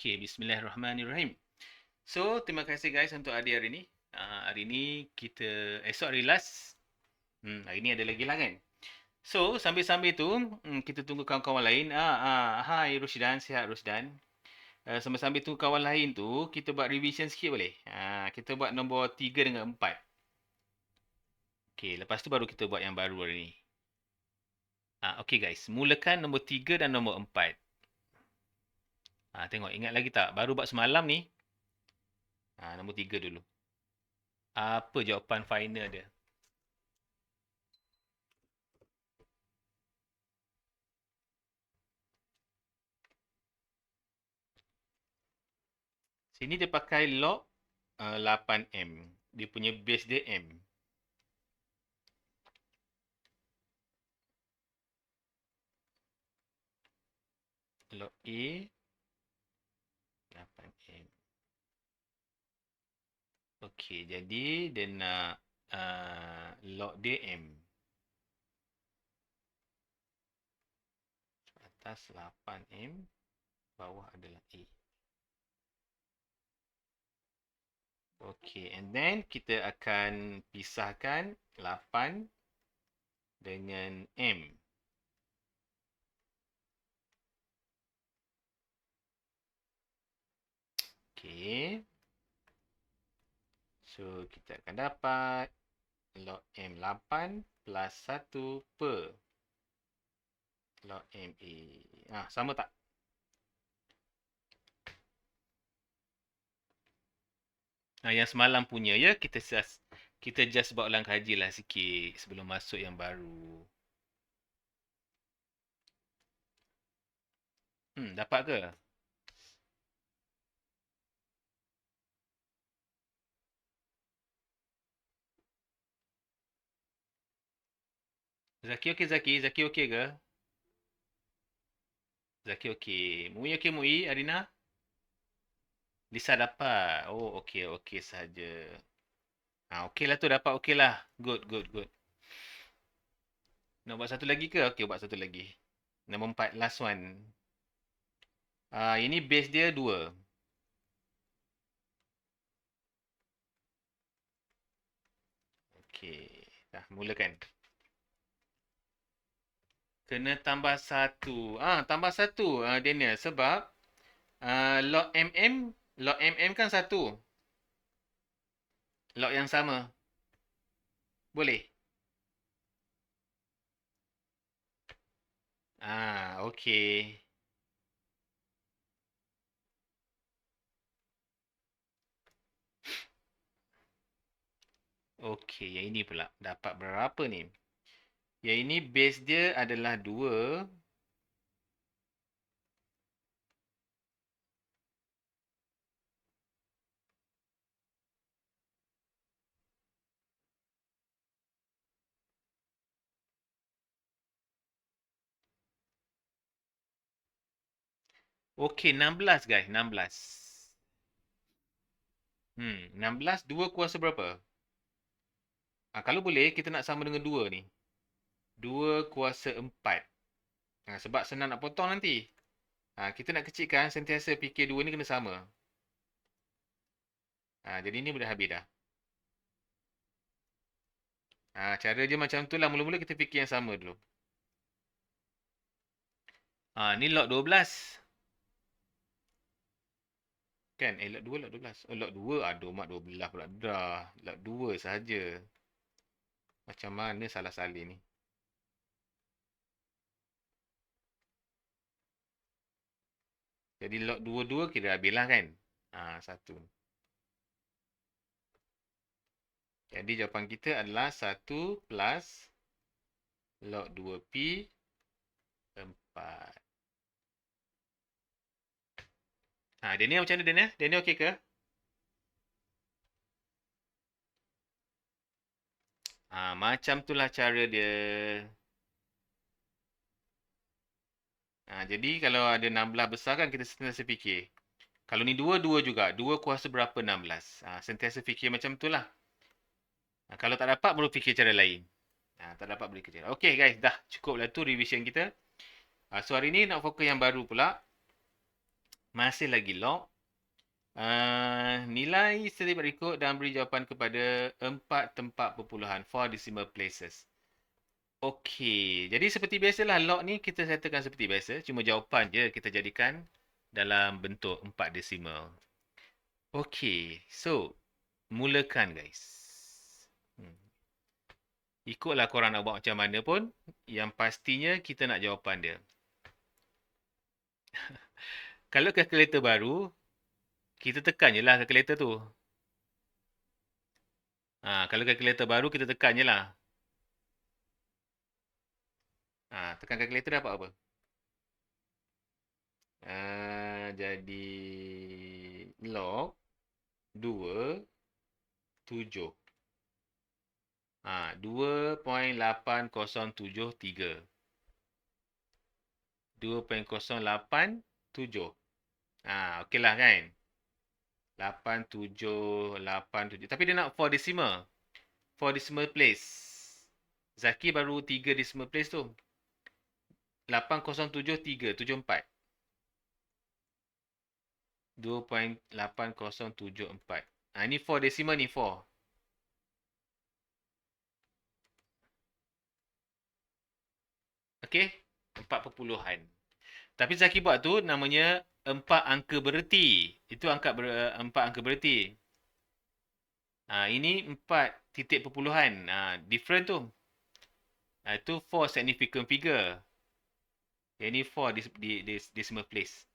Okay, bismillahirrahmanirrahim. So, terima kasih guys untuk hadir hari ni. Hari ni kita, esok hari last. Hari ni ada lagi lah kan. So, sambil-sambil tu, kita tunggu kawan-kawan lain. Hai Rusdan, sihat Rusdan. Sambil-sambil tu kawan lain tu, kita buat revision sikit boleh? Kita buat nombor 3 dengan 4. Okay, lepas tu baru kita buat yang baru hari ni. Okay guys, mulakan nombor 3 dan nombor 4. Tengok, ingat lagi tak? Baru buat semalam ni. Nombor 3 dulu. Apa jawapan final dia? Sini dia pakai log 8M. Dia punya base dia M. Log A 8M. Okey, jadi dia nak log dia M. Atas 8M, bawah adalah A. Okey, and then kita akan pisahkan 8 dengan M. Okey. So, kita akan dapat log M 8 plus 1 per log MA. Sama tak? Yang semalam punya ya, kita just buat ulang kaji lah sikit sebelum masuk yang baru. Dapat ke? Zaki okey Zaki? Zaki okey ke? Zaki okey. Mui okey Mui? Arina? Lisa dapat. Oh, okey, okey saja. Okey lah tu, dapat okey lah. Good, good, good. Nak buat satu lagi ke? Okey, buat satu lagi. Nombor 4, last one. Ini base dia 2. Okey, dah mulakan. Kena tambah 1. Tambah 1 Daniel, sebab log MM kan 1. Log yang sama. Boleh? Okey. Okey, yang ini pula. Dapat berapa ni? Yang ini base dia adalah 2. Okey, 16 guys, 16. 16, 2 kuasa berapa? Kalau boleh, kita nak sama dengan 2 ni. 2 kuasa 4. Sebab senang nak potong nanti. Kita nak kecilkan, sentiasa fikir 2 ni kena sama. Jadi ni boleh habis dah. Cara je macam tu lah. Mula-mula kita fikir yang sama dulu. Ni log 12. Kan? Log 2, log 12. Oh, log 2. Aduh, mak 12 pula. Dah. Log 2 sahaja. Macam mana salah salin ni? Jadi log 2 kira habis lah kan? 1. Jadi jawapan kita adalah 1 plus log 2P 4. Daniel macam mana Daniel? Daniel okey ke? Macam tu lah cara dia. Jadi kalau ada 16 besar kan kita sentiasa fikir. Kalau ni 2, 2 juga. 2 kuasa berapa 16? Sentiasa fikir macam tu lah. Kalau tak dapat baru fikir cara lain. Tak dapat boleh kerja. Okay guys, dah cukup lah tu revision kita. So hari ni nak fokus yang baru pula. Masih lagi log. Nilai seperti berikut dan beri jawapan kepada 4 tempat perpuluhan, 4 decimal places. Okey, jadi seperti biasalah log ni kita settlekan seperti biasa, cuma jawapan je kita jadikan dalam bentuk 4 decimal. Okey, so mulakan guys. Hmm. Ikutlah korang nak buat macam mana pun, yang pastinya kita nak jawapan dia. Kalau kalkulator baru, kita tekan je lah kalkulator tu. Kalau kalkulator baru, kita tekan je lah. Tekan kalkulator dapat apa? Jadi log 2, 7. 2.8073. 2.087. Okey lah kan? 8787. Tapi dia nak 4 decimal. 4 decimal place. Zaki baru 3 decimal place tu. 807374. 2.8074. Ni 4 decimal ni 4. Okey? 4 perpuluhan. Tapi Zaki buat tu namanya 4 angka bererti. Itu 4 angka bererti. Ini 4 titik perpuluhan. Different tu. Itu 4 significant figure. Yang ni 4 decimal place.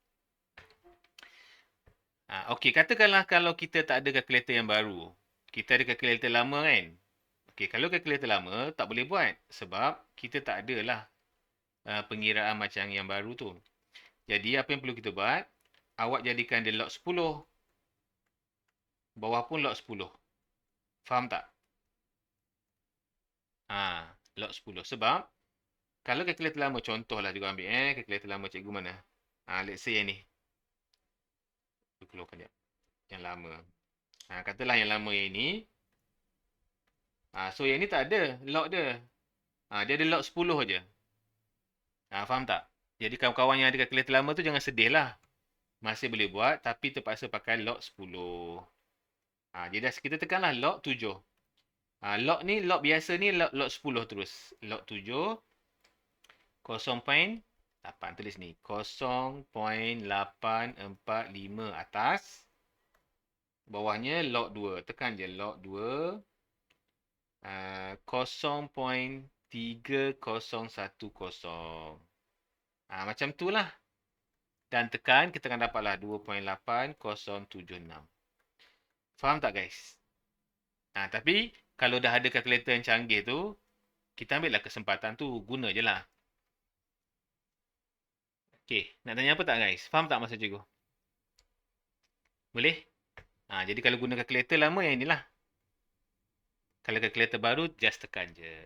Okey, katakanlah kalau kita tak ada kalkulator yang baru. Kita ada kalkulator lama kan? Okey, kalau kalkulator lama tak boleh buat. Sebab kita tak ada lah pengiraan macam yang baru tu. Jadi apa yang perlu kita buat? Awak jadikan dia log 10. Bawah pun log 10. Faham tak? Log 10. Sebab kalau kalkulator lama, contohlah juga ambil kalkulator lama cikgu mana? Let's say yang ni. Keluarkan dia. Yang lama. Katalah yang lama yang ni. So yang ni tak ada log dia. Dia ada log 10 aja. Faham tak? Jadi kawan-kawan yang ada kalkulator lama tu jangan sedih lah. Masih boleh buat tapi terpaksa pakai log 10. Jadi kita tekanlah log 7. Log ni, log biasa ni log 10 terus. Log 7. 0.8 tulis ni. 0.845 atas. Bawahnya log 2. Tekan je log 2. 0.3010. Macam tu lah. Dan tekan, kita akan dapatlah 2.8076. Faham tak guys? Tapi kalau dah ada kalkulator yang canggih tu, kita ambil lah kesempatan tu, guna je lah. Okay, nak tanya apa tak guys? Faham tak maksud cikgu? Boleh? Jadi kalau guna kalkulator lama yang inilah. Kalau kalkulator baru, just tekan je.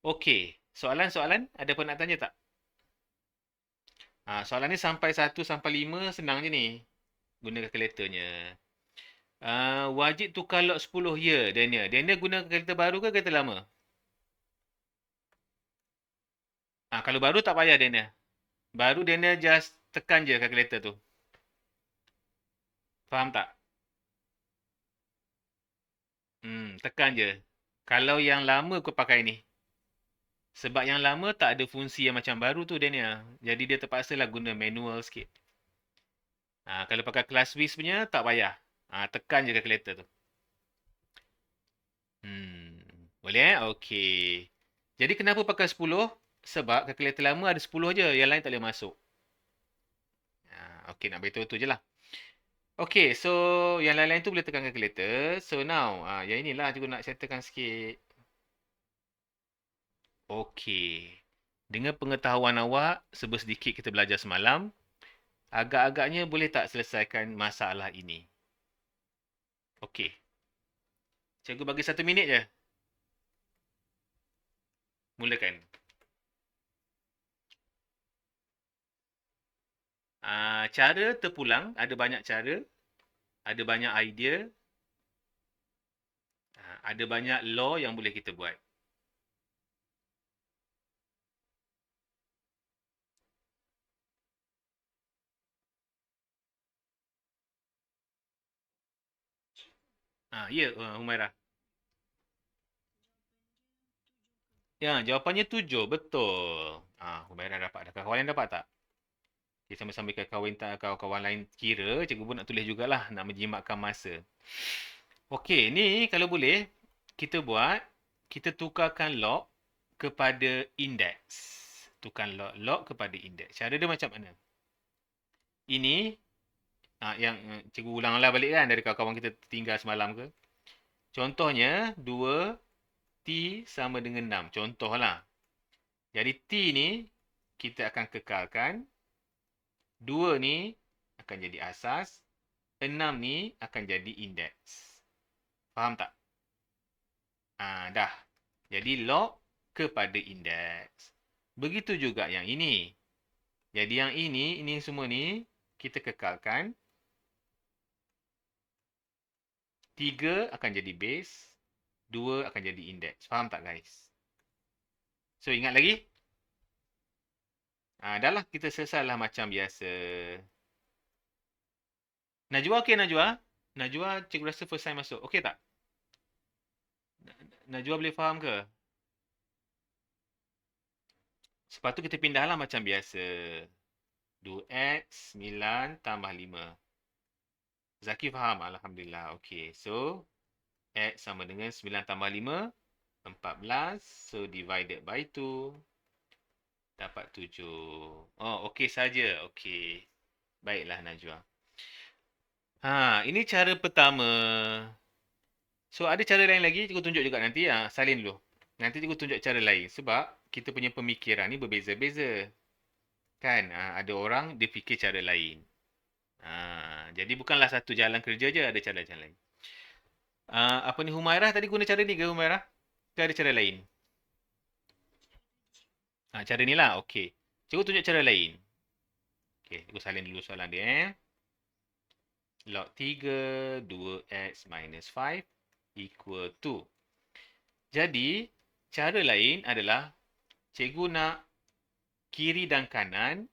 Okay, soalan-soalan? Ada apa nak tanya tak? Soalan ni sampai 1 sampai 5 senang je ni. Guna kalkulatornya. Wajib tukar log 10 ya, Daniel. Daniel guna kalkulator baru ke kalkulator lama? Kalau baru tak payah Daniel. Baru Daniel just tekan je kalkulator tu. Faham tak? Tekan je. Kalau yang lama kau pakai ni. Sebab yang lama tak ada fungsi yang macam baru tu Daniel. Jadi dia terpaksa lah guna manual sikit. Kalau pakai class Swiss punya tak payah. Tekan je kalkulator tu. Boleh Okey. Jadi kenapa pakai 10? Sebab kalkulator lama ada 10 je. Yang lain tak boleh masuk. Okey, nak beritahu tu je lah. Okey, so yang lain-lain tu boleh tekan kalkulator. So now, yang inilah cikgu nak settlekan sikit. Okey. Dengan pengetahuan awak, sedikit kita belajar semalam, agak-agaknya boleh tak selesaikan masalah ini? Okey. Cikgu bagi 1 minit je. Mulakan. Cara terpulang, ada banyak cara. Ada banyak idea. Ada banyak law yang boleh kita buat. Ya, Humairah. Ya, jawapannya 7. Betul. Humairah dapat. Dah kawan lain dapat tak? Okay, sambil-sambil kawan-kawan lain kira, cikgu pun nak tulis jugalah. Nak menjimatkan masa. Okey, ni kalau boleh, kita buat, kita tukarkan log kepada indeks. Tukar log kepada indeks. Cara dia macam mana? Ini, yang cikgu ulanglah balik kan dari kawan-kawan kita tinggal semalam ke. Contohnya, 2T sama dengan 6. Contohlah. Jadi T ni, kita akan kekalkan. 2 ni akan jadi asas. 6 ni akan jadi indeks. Faham tak? Dah. Jadi log kepada indeks. Begitu juga yang ini. Jadi yang ini semua ni kita kekalkan. 3 akan jadi base. 2 akan jadi indeks. Faham tak guys? So ingat lagi? Dah lah kita selesailah macam biasa. Najwa okey Najwa? Najwa cikgu rasa first time masuk. Okey tak? Najwa boleh faham ke? Lepas tu kita pindahlah macam biasa. 2x 9 tambah 5. Zaki faham? Alhamdulillah. Okey. So, x sama dengan 9 tambah 5. 14. So, divided by 2. Dapat 7. Oh, okey saja. Okey. Baiklah Najwa. Ini cara pertama. So, ada cara lain lagi. Cikgu tunjuk juga nanti. Salin dulu. Nanti cikgu tunjuk cara lain. Sebab kita punya pemikiran ni berbeza-beza. Kan? Ada orang dia fikir cara lain. Jadi bukanlah satu jalan kerja je. Ada cara-cara lain. Apa ni Humairah tadi guna cara ni ke Humairah? Ke ada cara lain? Cara ni lah. Okey. Cikgu tunjuk cara lain. Okey. Cikgu salin dulu soalan dia. Log 3 2x minus 5 equal to. Jadi, cara lain adalah cikgu nak kiri dan kanan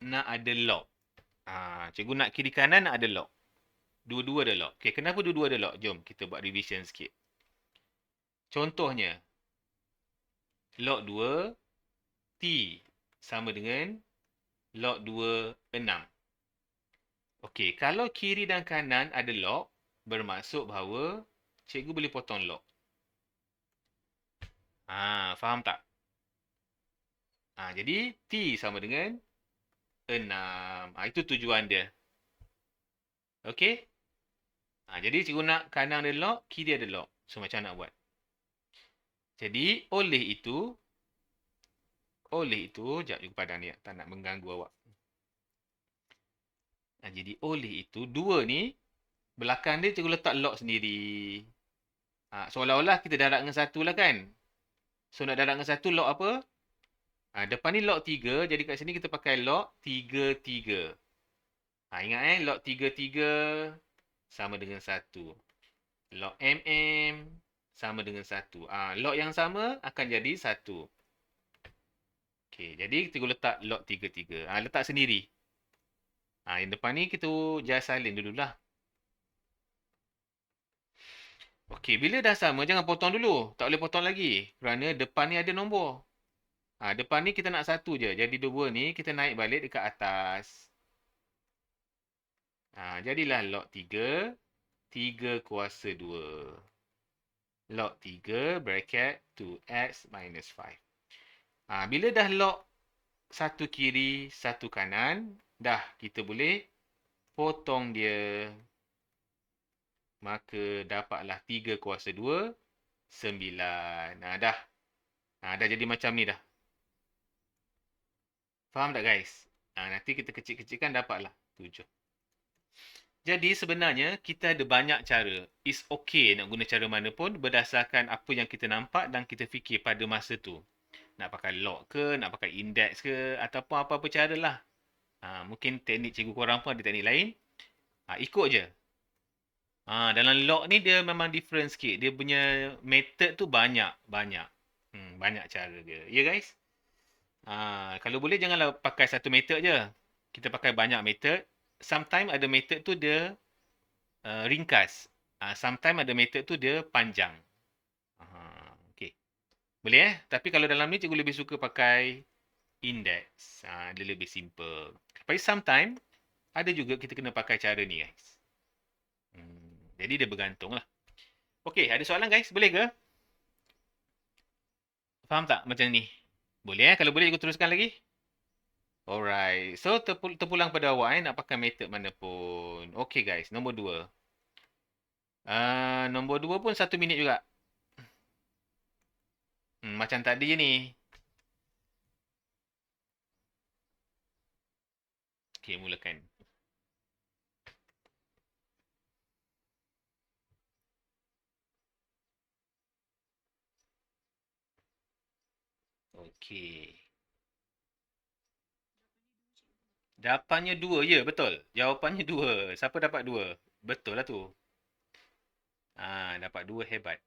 nak ada log. Cikgu nak kiri kanan nak ada log. Dua-dua ada log. Okey, kenapa dua-dua ada log? Jom kita buat revision sikit. Contohnya, log 2 T sama dengan log 2 6. Okey, kalau kiri dan kanan ada log, bermaksud bahawa cikgu boleh potong log. Faham tak? Jadi T sama dengan 6. Itu tujuan dia. Okey? Jadi cikgu nak kanan ada log, kiri ada log. So macam nak buat? Jadi oleh itu, sekejap cikgu padam ni, tak nak mengganggu awak. Jadi oleh itu, 2 ni, belakang dia cikgu letak log sendiri. Seolah-olah kita darab dengan 1 lah kan? So nak darab dengan 1 log apa? Depan ni log 3, jadi kat sini kita pakai log 3, 3. Ingat log 3, 3 sama dengan 1. Log sama dengan 1. Log yang sama akan jadi 1. Okey, jadi kita letak log 3, 3. Letak sendiri. Yang depan ni kita just salin dululah. Okey, bila dah sama, jangan potong dulu. Tak boleh potong lagi. Kerana depan ni ada nombor. Depan ni kita nak 1 je. Jadi 2 ni kita naik balik dekat atas. Jadilah log 3. 3 kuasa 2. Log 3 bracket 2x minus 5. Bila dah log 1 kiri, 1 kanan, dah kita boleh potong dia. Maka dapatlah 3 kuasa 2, 9. Dah. Dah jadi macam ni dah. Faham tak guys? Nanti kita kecil-kecilkan dapatlah 7. Jadi sebenarnya kita ada banyak cara. It's okay nak guna cara mana pun berdasarkan apa yang kita nampak dan kita fikir pada masa tu. Nak pakai log ke, nak pakai index ke, ataupun apa-apa cara lah. Mungkin teknik cikgu korang pun ada teknik lain. Ikut je. Dalam log ni dia memang different sikit. Dia punya method tu banyak. Banyak cara dia. Ya guys? Kalau boleh janganlah pakai satu method je. Kita pakai banyak method. Sometimes ada method tu dia ringkas. Sometimes ada method tu dia panjang. Okay. Boleh Tapi kalau dalam ni cikgu lebih suka pakai index. Dia lebih simple. Tapi sometimes ada juga kita kena pakai cara ni guys. Jadi dia bergantung lah. Okay, ada soalan guys? Boleh ke? Faham tak macam ni? Boleh Kalau boleh cikgu teruskan lagi. Alright. So terpulang pada awak nak pakai method mana pun. Okay guys, nombor 2. Nombor 2 pun 1 minit juga. Macam tadi je ni. Okay, mulakan. Okay. Jawapannya 2. Ya, betul. Jawapannya 2. Siapa dapat 2? Betul lah tu. Dapat 2 hebat.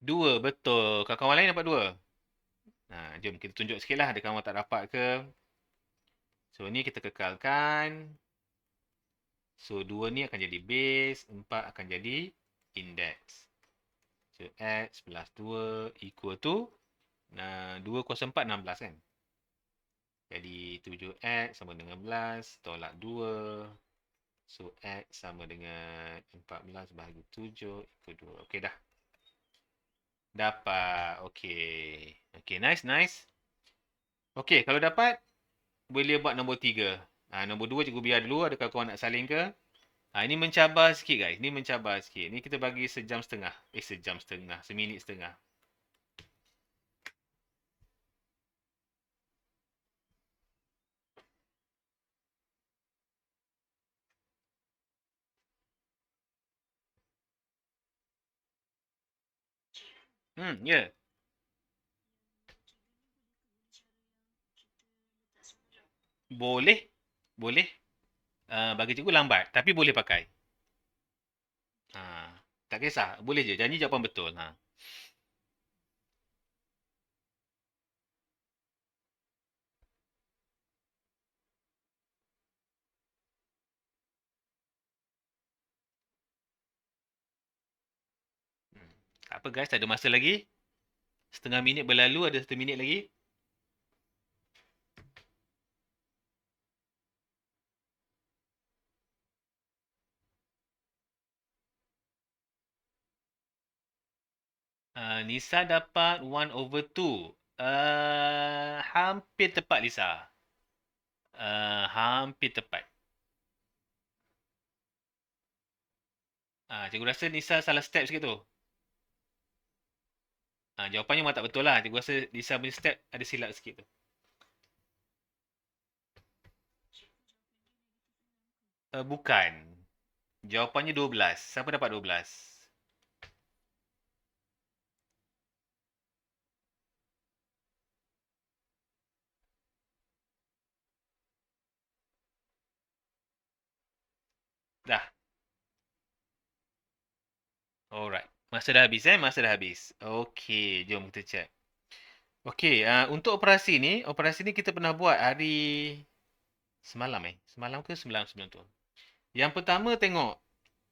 2 betul. Kawan-kawan lain dapat 2. Jom kita tunjuk sikit lah. Ada kawan tak dapat ke? So, ni kita kekalkan. So, 2 ni akan jadi base. 4 akan jadi index. So, x plus 2 equal to 2 kuasa 4, 16 kan? Jadi, 7x sama dengan 11. Tolak 2. So, x sama dengan 14 bahagi 7 equal 2. Okey dah. Dapat. Okey. Okey, nice, nice. Okey, kalau dapat, boleh buat nombor 3. Nombor 2 cikgu biar dulu. Adakah kawan nak salin ke? Ini mencabar sikit guys. Ini mencabar sikit. Ni kita bagi sejam setengah. Sejam setengah. Seminit setengah. Ya. Yeah. Boleh. Boleh. Bagi cikgu lambat. Tapi boleh pakai. Tak kisah. Boleh je. Janji jawapan betul. Tak apa guys. Ada masa lagi. Setengah minit berlalu. Ada 1 minit lagi. Nisa dapat 1/2. Hampir tepat Lisa. Hampir tepat. Cikgu rasa Nisa salah step sikit tu. Jawapannya memang tak betul lah. Cikgu rasa Lisa punya step ada silap sikit tu. Bukan. Jawapannya 12. Siapa dapat 12? Dah. Alright. Masa dah habis Masa dah habis. Okey, jom kita check. Okey, untuk operasi ni kita pernah buat hari semalam Semalam ke semalam sebelum tu? Yang pertama tengok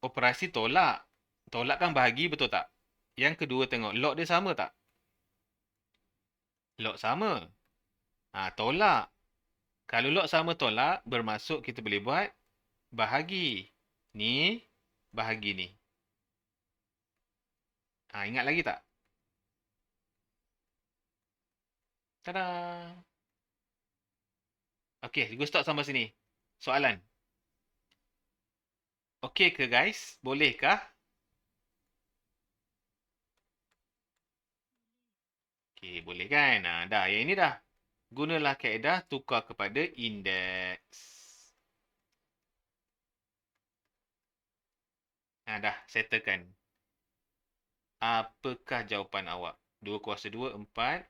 operasi tolak. Tolak kan bahagi, betul tak? Yang kedua tengok log dia sama tak? Log sama. Tolak. Kalau log sama tolak, bermaksud kita boleh buat bahagi. Ni bahagi ni. Ingat lagi tak? Tada! Okey, cikgu stop sampai sini. Soalan. Okey ke guys? Bolehkah? Okey, boleh kan? Dah, yang ini dah. Gunalah kaedah tukar kepada indeks. Dah, settlekan. Apakah jawapan awak? 2 kuasa 2, 4.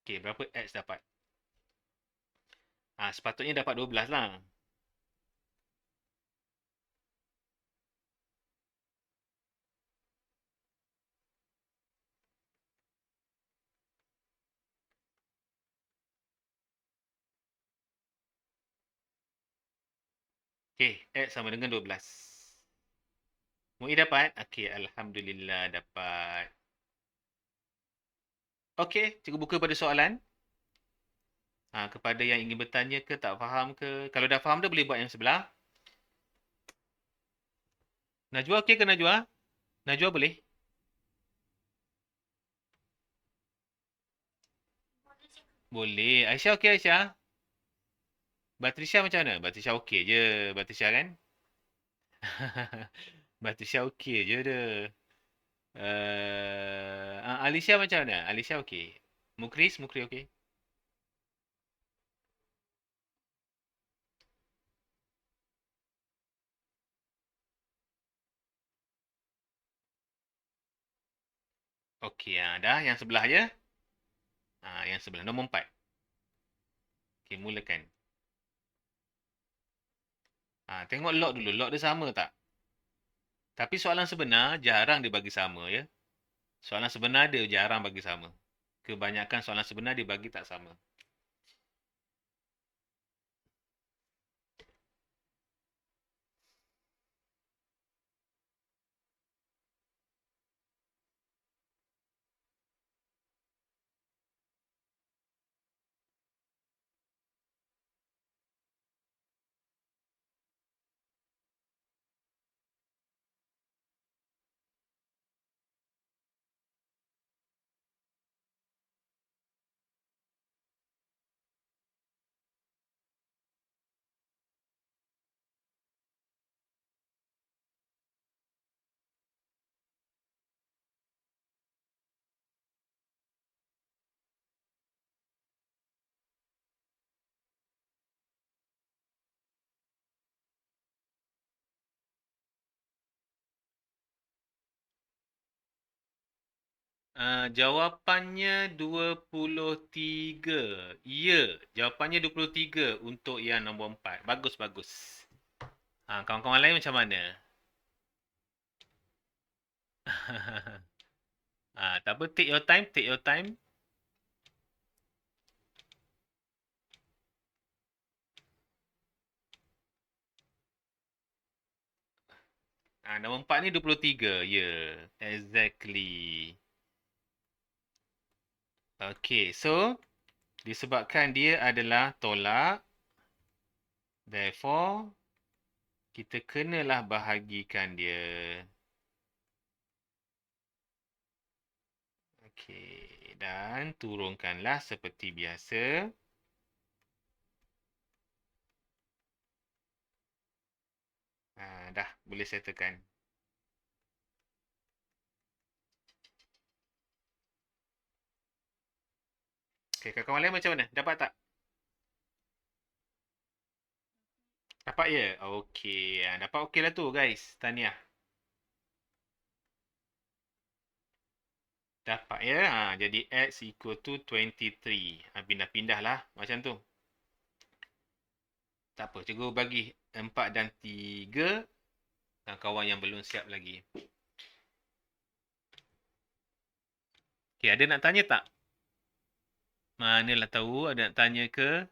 Okey, berapa X dapat? Sepatutnya dapat 12 lah. Okey, X sama dengan 12. Mu'i dapat? Okey, Alhamdulillah dapat. Okey, cikgu buka pada soalan. Kepada yang ingin bertanya ke, tak faham ke. Kalau dah faham dah boleh buat yang sebelah. Najwa okey ke Najwa? Najwa boleh? Boleh. Aisyah okey Aisyah? Batrisya macam mana? Batrisya okey je. Batrisya kan? Batrisya okey je dia. Alicia macam mana? Alicia okey. Mukri okey. Okey, dah. Yang sebelah je. Yang sebelah. Nombor 4. Okey, mulakan. Tengok log dulu. Log dia sama tak? Tapi soalan sebenar jarang dia bagi sama ya. Soalan sebenar dia jarang bagi sama. Kebanyakan soalan sebenar dia bagi tak sama. Jawapannya 23. Ya, jawapannya 23 untuk yang nombor 4. Bagus, bagus. Kawan-kawan lain macam mana? Tak apa, take your time, take your time. Nombor 4 ni 23. Ya, exactly. Okay, so disebabkan dia adalah tolak, therefore kita kenalah bahagikan dia. Okay, dan turunkanlah seperti biasa. Dah, boleh settlekan. Okay, kawan-kawan lain macam mana? Dapat tak? Dapat ya? Okay, dapat okey lah tu guys. Tahniah. Dapat ya? Jadi X equal to 23. Pindah-pindah lah macam tu. Tak apa, cikgu bagi 4 dan 3 kawan yang belum siap lagi. Okay, ada nak tanya tak? Manalah tahu, ada nak tanya ke?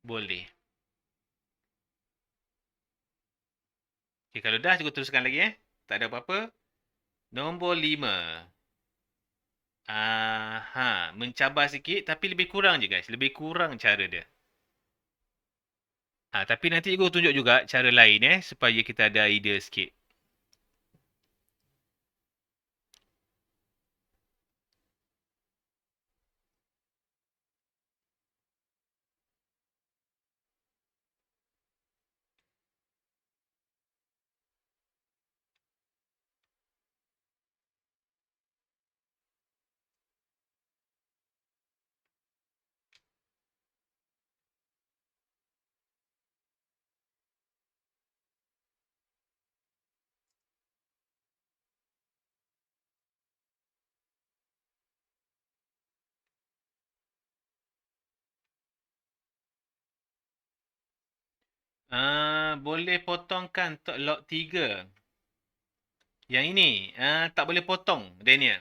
Boleh. Okay, kalau dah, cikgu teruskan lagi Tak ada apa-apa. Nombor 5. Mencabar sikit tapi lebih kurang je guys. Lebih kurang cara dia. Tapi nanti cikgu tunjuk juga cara lain supaya kita ada idea sikit. Boleh potongkan log 3. Yang ini tak boleh potong Daniel.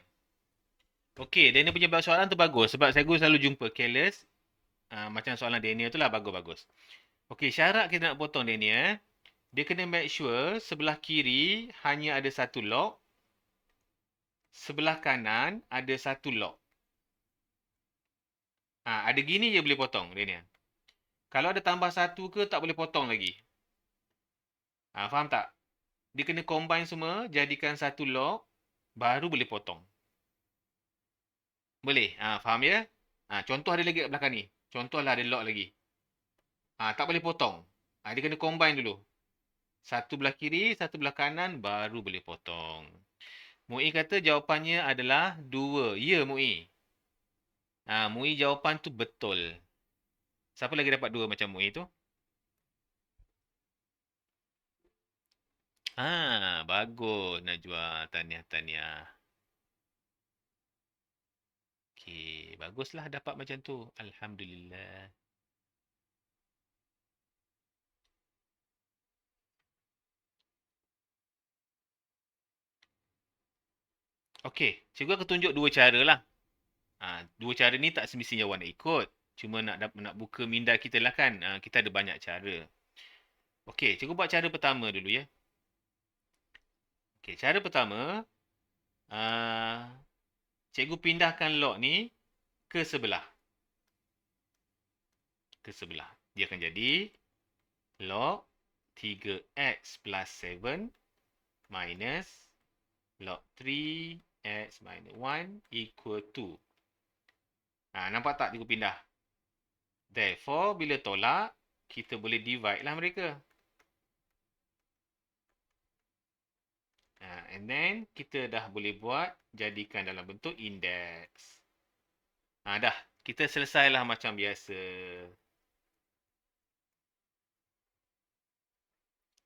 Okey, Daniel punya soalan tu bagus sebab saya selalu jumpa careless. Macam soalan Daniel tu lah bagus-bagus. Okey, syarat kita nak potong Daniel, dia kena make sure sebelah kiri hanya ada satu lock, sebelah kanan ada satu lock. Ada gini je boleh potong Daniel. Kalau ada tambah satu ke tak boleh potong lagi. Faham tak? Dia kena combine semua, jadikan satu lock, baru boleh potong. Boleh? Faham ya? Contoh ada lagi kat belakang ni. Contohlah ada lock lagi. Tak boleh potong. Dia kena combine dulu. Satu belah kiri, satu belah kanan, baru boleh potong. Mu'i kata jawapannya adalah 2. Ya, Mu'i. Mu'i jawapan tu betul. Siapa lagi dapat 2 macam Mu'i tu? Bagus Najwa. Tahniah, tahniah. Okey, baguslah dapat macam tu. Alhamdulillah. Okey, cikgu akan tunjuk dua cara lah. Dua cara ni tak semestinya awak nak ikut. Cuma nak buka minda kita lah kan. Kita ada banyak cara. Okey, cikgu buat cara pertama dulu ya. Okey, cara pertama, ah, cikgu pindahkan log ni ke sebelah. Ke sebelah. Dia akan jadi log 3x plus 7 minus log 3x minus 1 equal to. Nampak tak cikgu pindah? Therefore, bila tolak, kita boleh divide lah mereka. And then, kita dah boleh buat jadikan dalam bentuk index. Dah. Kita selesailah macam biasa.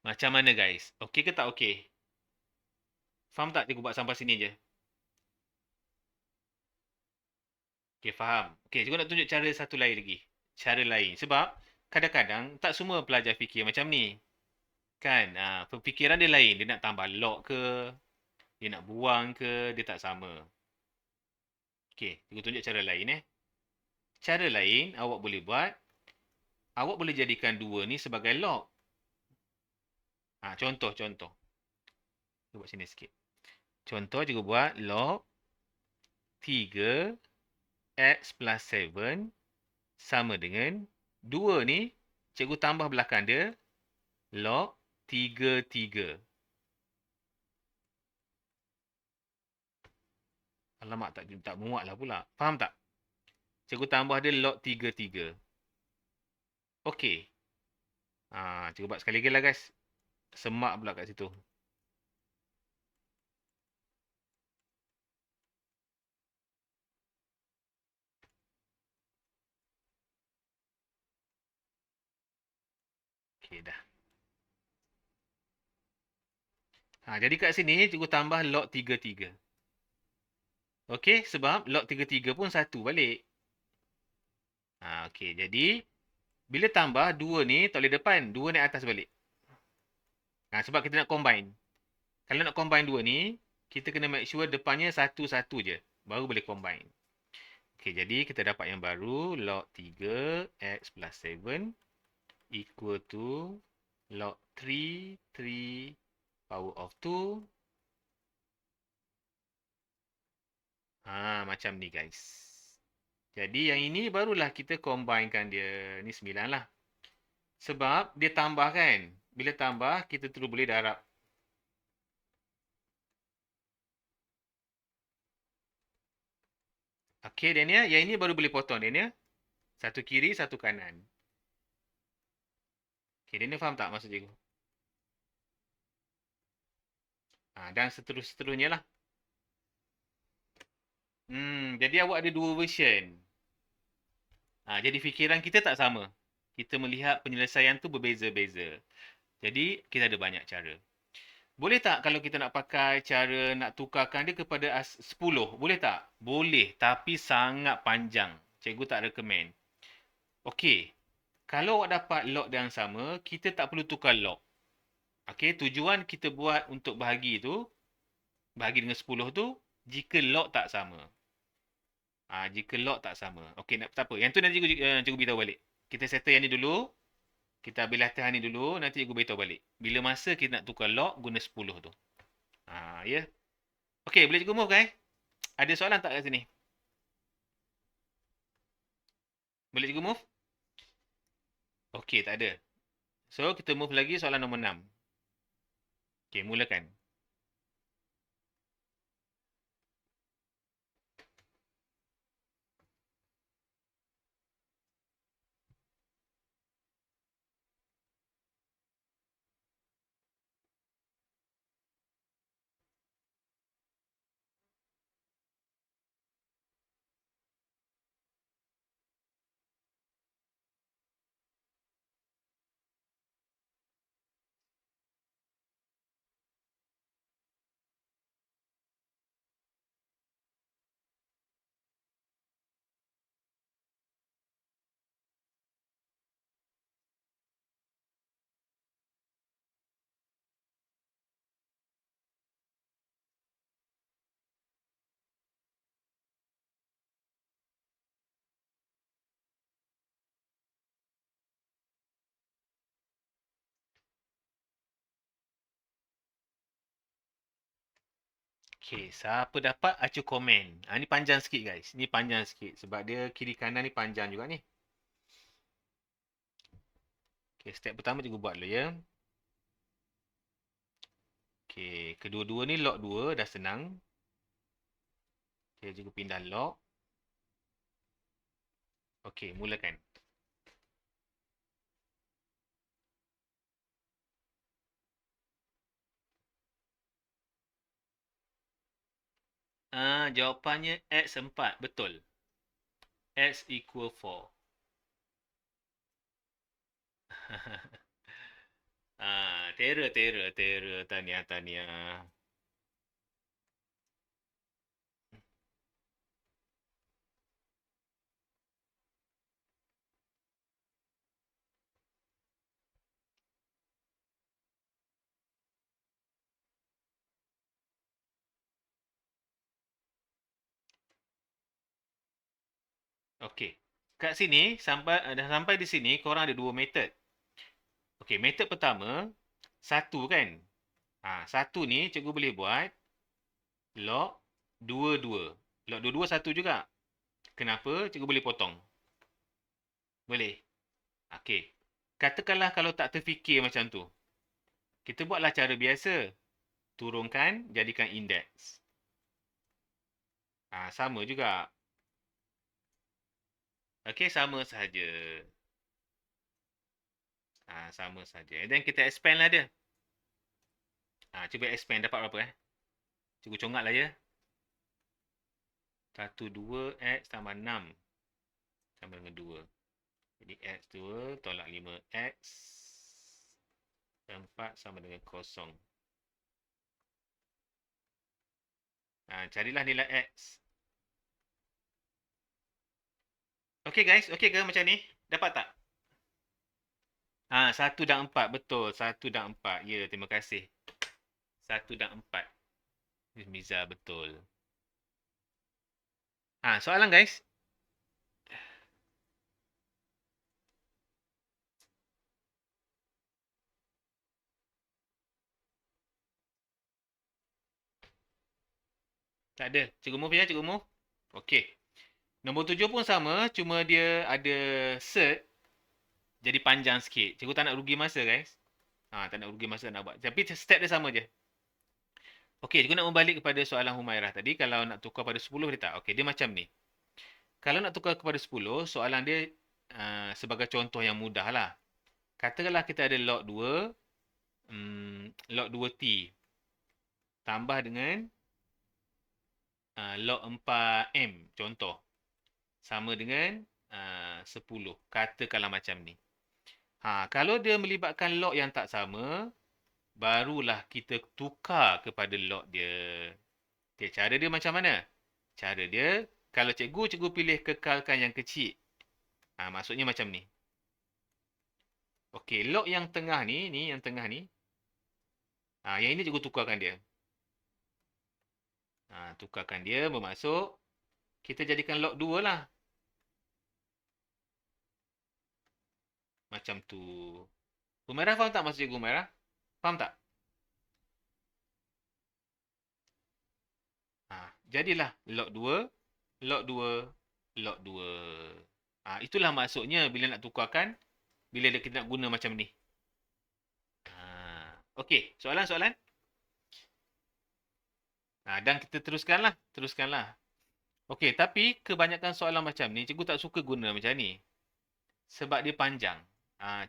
Macam mana guys? Okey ke tak okey? Faham tak cikgu buat sampai sini je? Okey, faham. Okey, cikgu nak tunjuk cara satu lain lagi. Cara lain. Sebab, kadang-kadang tak semua pelajar fikir macam ni. Kan? Perfikiran dia lain. Dia nak tambah log ke, dia nak buang ke, dia tak sama. Okey, cikgu tunjuk cara lain Cara lain, awak boleh buat, awak boleh jadikan 2 ni sebagai log. Contoh. Cikgu buat sini sikit. Contoh, cikgu buat log 3x plus 7 sama dengan 2 ni, cikgu tambah belakang dia, log 3. Alamak, tak muat lah pula. Faham tak? Cikgu tambah dia log 3. Okey. Cikgu buat sekali lagi lah guys. Semak pula kat situ. Okey dah. Jadi kat sini cikgu tambah log 3. Okey, sebab log 3 pun 1 balik. Okey, jadi bila tambah 2 ni tak boleh depan, 2 naik atas balik. Sebab kita nak combine. Kalau nak combine 2 ni, kita kena make sure depannya 1 je. Baru boleh combine. Okey, jadi kita dapat yang baru, log 3x plus 7 equal to log 3 power of 2. Macam ni guys. Jadi yang ini barulah kita combinekan dia. Ni 9 lah. Sebab dia tambah kan. Bila tambah, kita terus boleh darab. Okey Daniel, yang ini baru boleh potong Daniel. Satu kiri, satu kanan. Okey, Daniel faham tak maksud cikgu? Dan seterusnya lah. Jadi awak ada dua version. Jadi fikiran kita tak sama. Kita melihat penyelesaian tu berbeza-beza. Jadi, kita ada banyak cara. Boleh tak kalau kita nak pakai cara nak tukarkan dia kepada 10? Boleh tak? Boleh, tapi sangat panjang. Cikgu tak recommend. Okey, kalau awak dapat log yang sama, kita tak perlu tukar log. Okey, tujuan kita buat untuk bahagi tu, bahagi dengan 10 tu, jika log tak sama. Jika log tak sama. Okey, tak apa. Yang tu nanti cikgu beritahu balik. Kita settle yang ni dulu. Kita ambil latihan ni dulu. Nanti cikgu beritahu balik. Bila masa kita nak tukar log, guna 10 tu. Ya. Okey, boleh cikgu move kan? Ada soalan tak kat sini? Boleh cikgu move? Okey, tak ada. So, kita move lagi soalan nombor 6. Okey, mulakan. Okey, siapa dapat acu komen. Ni panjang sikit guys. Ni panjang sikit sebab dia kiri kanan ni panjang juga ni. Okey, step pertama cikgu buat dulu ya. Okey, kedua-dua ni log 2 dah senang. Okey, cikgu pindah log. Okey, mulakan. Jawapannya X 4. Betul. X equal 4. Terror. Tahniah. Okey. Kat sini, dah sampai di sini, korang ada dua method. Okey, method pertama, satu kan? Satu ni cikgu boleh buat log 22. Log 22 satu juga. Kenapa? Cikgu boleh potong. Boleh. Okey. Katakanlah kalau tak terfikir macam tu. Kita buatlah cara biasa. Turunkan, jadikan indeks. Sama juga. Okey, sama saja. Sama saja. Dan kita expand lah dia. Cuba expand dapat berapa Cikgu congak lah ya. 1, 2, X tambah 6. Sama dengan 2. Jadi X 2 tolak 5X. 4 sama dengan 0. Carilah nilai X. Okey guys, okey ke macam ni? Dapat tak? 1 dan 4. Betul, 1 dan 4. Ya, terima kasih. 1 dan 4. Miza, betul. Soalan guys. Tak ada. Cikgu move ya, cikgu move. Okey. Nombor 7 pun sama, cuma dia ada cert jadi panjang sikit. Cikgu tak nak rugi masa guys. Tak nak rugi masa nak buat. Tapi step dia sama je. Okey, cikgu nak membalik kepada soalan Humairah tadi. Kalau nak tukar pada 10 boleh tak? Okey, dia macam ni. Kalau nak tukar kepada 10, soalan dia sebagai contoh yang mudah lah. Katakanlah kita ada log 2, log 2T tambah dengan log 4M, contoh. Sama dengan 10. Katakanlah macam ni. Kalau dia melibatkan log yang tak sama, barulah kita tukar kepada log dia. Okay, cara dia macam mana? Cara dia, kalau cikgu pilih kekalkan yang kecil. Maksudnya macam ni. Okey, log yang tengah ni yang tengah ni. Yang ini cikgu tukarkan dia. Tukarkan dia bermaksud Kita jadikan log 2 lah. Macam tu. Humairah faham tak maksud cikgu Humairah? Faham tak? Jadilah log 2, log 2, log 2. Itulah maksudnya bila nak tukarkan, bila kita nak guna macam ni. Okey, soalan-soalan? Dan kita teruskanlah. Okey, tapi kebanyakan soalan macam ni, cikgu tak suka guna macam ni. Sebab dia panjang.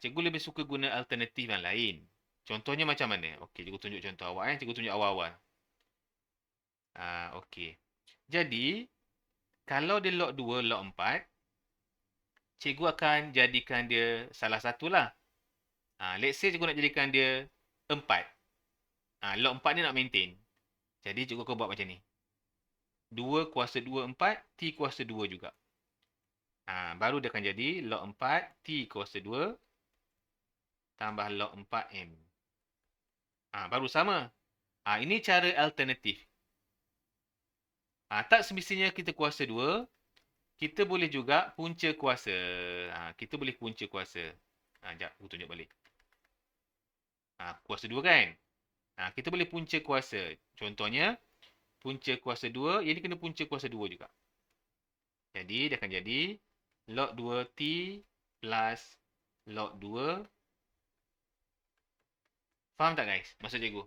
Cikgu lebih suka guna alternatif yang lain. Contohnya macam mana? Okey, cikgu tunjuk contoh awak. Cikgu tunjuk awal-awal. Okey. Jadi, kalau dia log 2, log 4, cikgu akan jadikan dia salah satulah. Let's say cikgu nak jadikan dia 4. Log 4 ni nak maintain. Jadi, cikgu akan buat macam ni. 2 kuasa 2, 4. T kuasa 2 juga. Baru dia akan jadi log 4 T kuasa 2 tambah log 4M. Baru sama. Ini cara alternatif. Tak semestinya kita kuasa 2. Kita boleh juga punca kuasa. Kita boleh punca kuasa. Sekejap, aku tunjuk balik. Kuasa 2 kan? Kita boleh punca kuasa. Contohnya, punca kuasa 2, ini kena punca kuasa 2 juga. Jadi, dia akan jadi log 2T plus log 2. Faham tak guys? Maksud cikgu?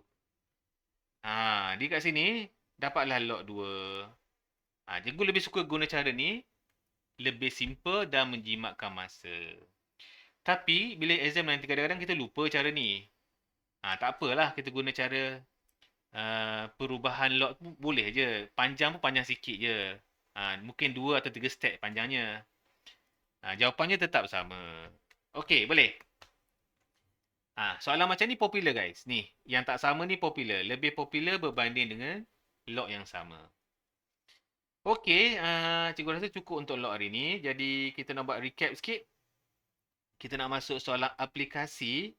Di kat sini, dapatlah log 2. Cikgu lebih suka guna cara ni. Lebih simple dan menjimatkan masa. Tapi, bila exam nanti kadang-kadang kita lupa cara ni. Tak apalah, kita guna cara perubahan log pun boleh je. Panjang pun panjang sikit je. Mungkin 2 atau 3 step panjangnya. Jawapannya tetap sama. Okey, boleh. Soalan macam ni popular guys. Ni, yang tak sama ni popular. Lebih popular berbanding dengan log yang sama. Okey, cikgu rasa cukup untuk log hari ni. Jadi, kita nak buat recap sikit. Kita nak masuk soalan aplikasi,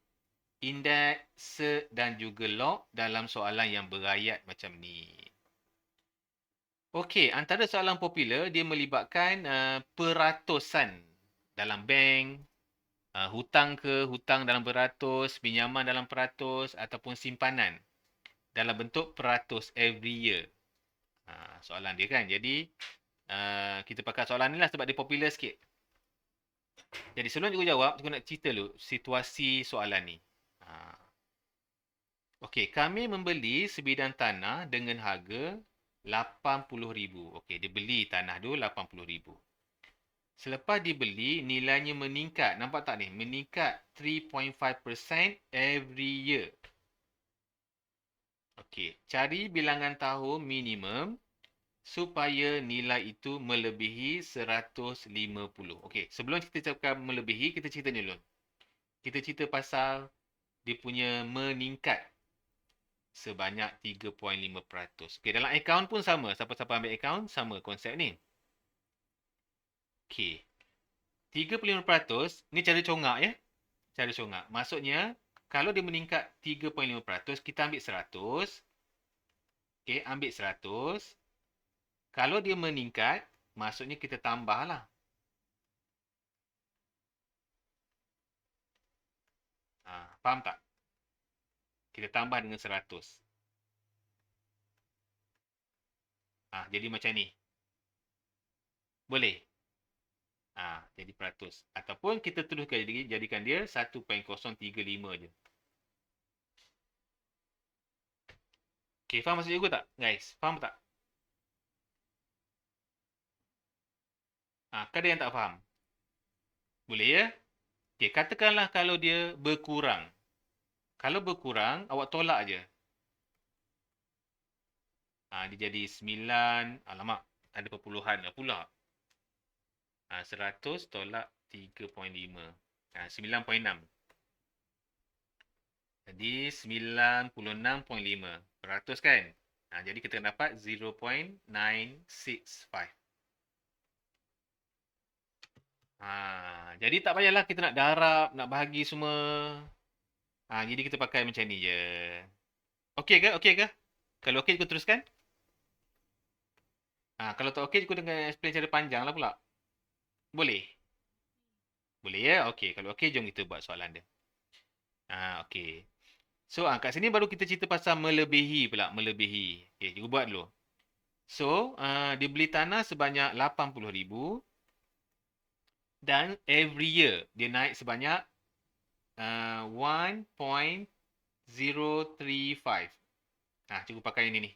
indeks, set dan juga log dalam soalan yang berayat macam ni. Okey, antara soalan popular, dia melibatkan peratusan dalam bank, hutang dalam beratus, pinjaman dalam peratus ataupun simpanan dalam bentuk peratus every year. Soalan dia kan. Jadi, kita pakai soalan ni lah sebab dia popular sikit. Jadi, sebelum cikgu jawab, cikgu nak cerita dulu situasi soalan ni. Okey, kami membeli sebidang tanah dengan harga RM80,000. Okey, dia beli tanah dulu RM80,000. Selepas dibeli, nilainya meningkat. Nampak tak ni? Meningkat 3.5% every year. Okey, cari bilangan tahun minimum supaya nilai itu melebihi 150. Okey, sebelum kita cakap melebihi, kita cerita ni dulu. Kita cerita pasal dia punya meningkat sebanyak 3.5%. Okey, dalam akaun pun sama. Siapa-siapa ambil akaun, sama konsep ni. Okey. 3.5% ni cara congak ya. Cara congak. Maksudnya, kalau dia meningkat 3.5%, kita ambil 100. Okey, ambil 100. Kalau dia meningkat, maksudnya kita tambahlah. Faham tak? Kita tambah dengan 100. Jadi macam ni. Boleh? Jadi peratus. Ataupun kita teruskan jadikan dia 1.035 je. Okay, faham maksud cikgu tak? Guys, faham tak? Ada yang tak faham? Boleh ya? Okay, katakanlah kalau dia berkurang. Kalau berkurang, awak tolak je. Dia jadi 9. Alamak, ada perpuluhan lah pula. 100 tolak 3.5. 9.6. Jadi 96.5% kan? Jadi kita dapat 0.965. Jadi tak payahlah kita nak darab, nak bahagi semua. Jadi kita pakai macam ni je. Okey ke? Okey ke? Kalau okey, kita teruskan. Kalau tak okey, aku dengan explain cara panjang lah pula. Boleh? Boleh ya? Okey. Kalau okey, jom kita buat soalan dia. Okey. So, kat sini baru kita cerita pasal melebihi pula. Melebihi. Okey, cikgu buat dulu. So, dia beli tanah sebanyak 80,000 dan every year dia naik sebanyak 1.035. Cikgu pakai ini ni.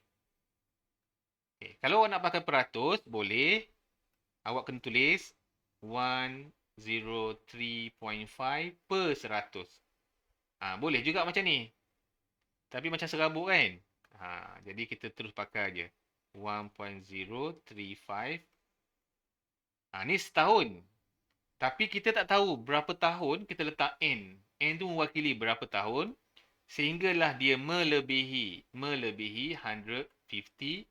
Okay. Kalau awak nak pakai peratus, boleh. Awak kena tulis 103.5 per 100. Boleh juga macam ni. Tapi macam serabut kan? Jadi kita terus pakai je. 1.035. Ni setahun. Tapi kita tak tahu berapa tahun kita letak N. N tu mewakili berapa tahun. Sehinggalah dia melebihi 150,000.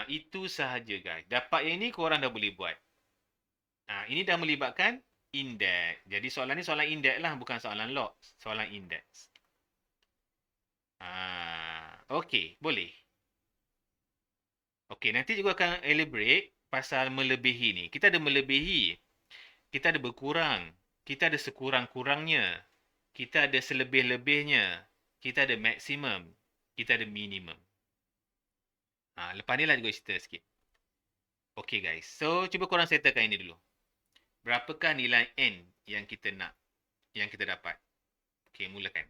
Itu sahaja guys. Dapat yang ini korang dah boleh buat. Ini dah melibatkan indeks. Jadi soalan ni soalan indeks lah, bukan soalan log. Soalan indeks. Okey, boleh. Okey, nanti juga akan elaborate pasal melebihi ni. Kita ada melebihi. Kita ada berkurang. Kita ada sekurang-kurangnya. Kita ada selebih-lebihnya. Kita ada maksimum. Kita ada minimum. Lepas ni lah juga cerita sikit. Okey guys. So, cuba korang settlekan ini dulu. Berapakah nilai N yang kita nak? Yang kita dapat? Okey, mulakan.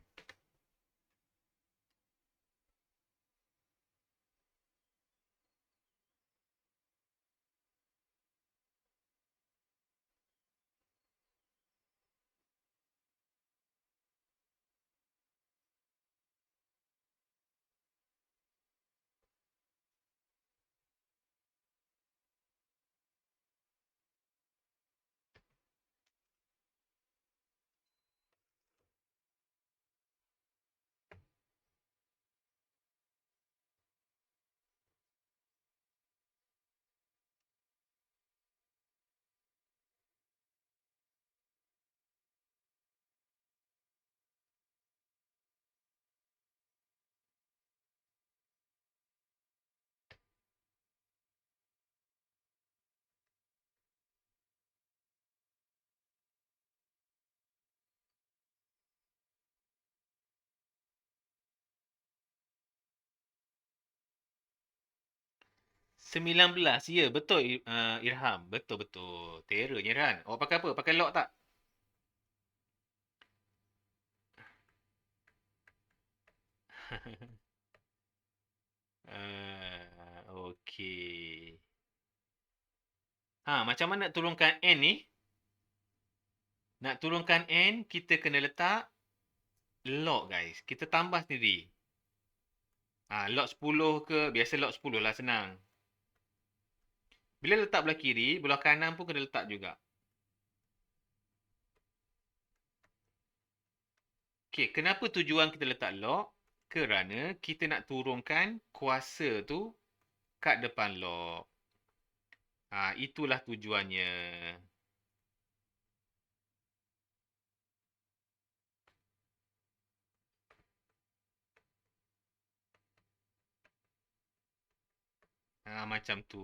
Sembilan belas. Ya, betul Irham. Betul-betul. Terrornya Irhan. Awak pakai apa? Pakai lock tak? Okey. Macam mana nak turunkan N ni? Nak turunkan N, kita kena letak log guys. Kita tambah sendiri. Log 10 ke, biasa log 10 lah, senang. Bila letak belah kiri, belah kanan pun kena letak juga. Okey, kenapa tujuan kita letak log? Kerana kita nak turunkan kuasa tu kat depan log. Itulah tujuannya. Macam tu.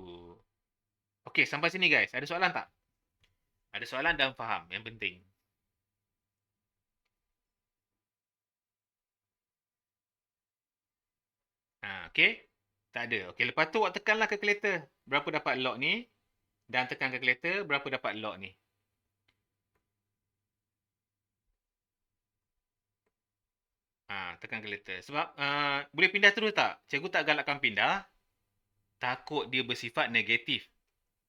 Okey, sampai sini guys. Ada soalan tak? Ada soalan dan faham. Yang penting. Okey. Tak ada. Okey, lepas tu awak tekanlah kalkulator. Berapa dapat log ni? Dan tekan kalkulator, berapa dapat log ni? Tekan kalkulator. Sebab boleh pindah terus tak? Cikgu tak galakkan pindah. Takut dia bersifat negatif.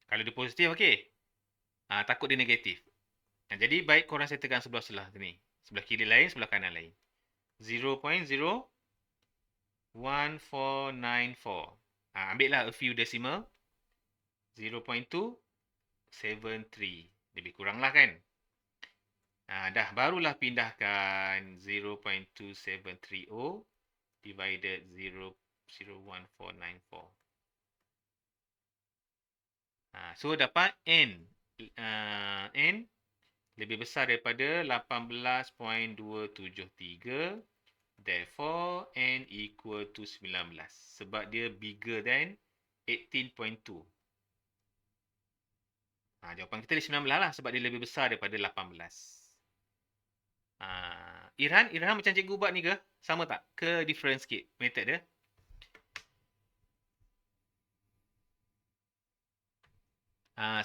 Kalau dia positif, okey. Takut dia negatif. Jadi baik korang settlekan sebelah-sebelah sini. Sebelah kiri lain, sebelah kanan lain. 0.01494. Ambil lah a few decimal. 0.273. Lebih kurang lah kan? Dah barulah pindahkan 0.2730 divided 0.01494. So dapat N. N lebih besar daripada 18.273 Therefore, n equal to 19. Sebab dia bigger than 18.2. Jawapan kita dia 19 lah sebab dia lebih besar daripada 18. Irhan macam cikgu buat ni ke? Sama tak? Ke different sikit method dia?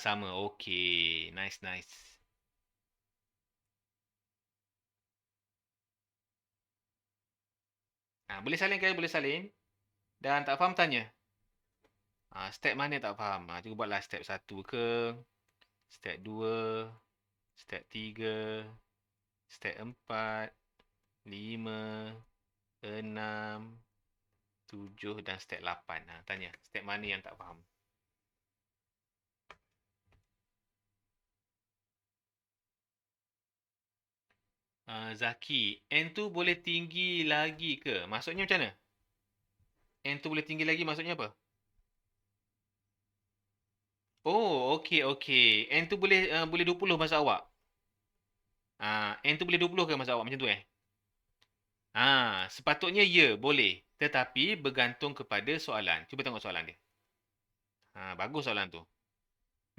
Sama. Okay. Nice. Boleh salin ke? Boleh salin. Dan tak faham tanya. Step mana tak faham? Cikgu buatlah step 1 ke? Step 2. Step 3. Step 4. 5. 6. 7 dan step 8. Tanya. Step mana yang tak faham? Zaki, N tu boleh tinggi lagi ke? Maksudnya macam mana? N tu boleh tinggi lagi maksudnya apa? Oh, okey. N tu boleh 20 masa awak. N tu boleh 20 ke masa awak macam tu eh? Sepatutnya ya, boleh. Tetapi bergantung kepada soalan. Cuba tengok soalan dia. Bagus soalan tu.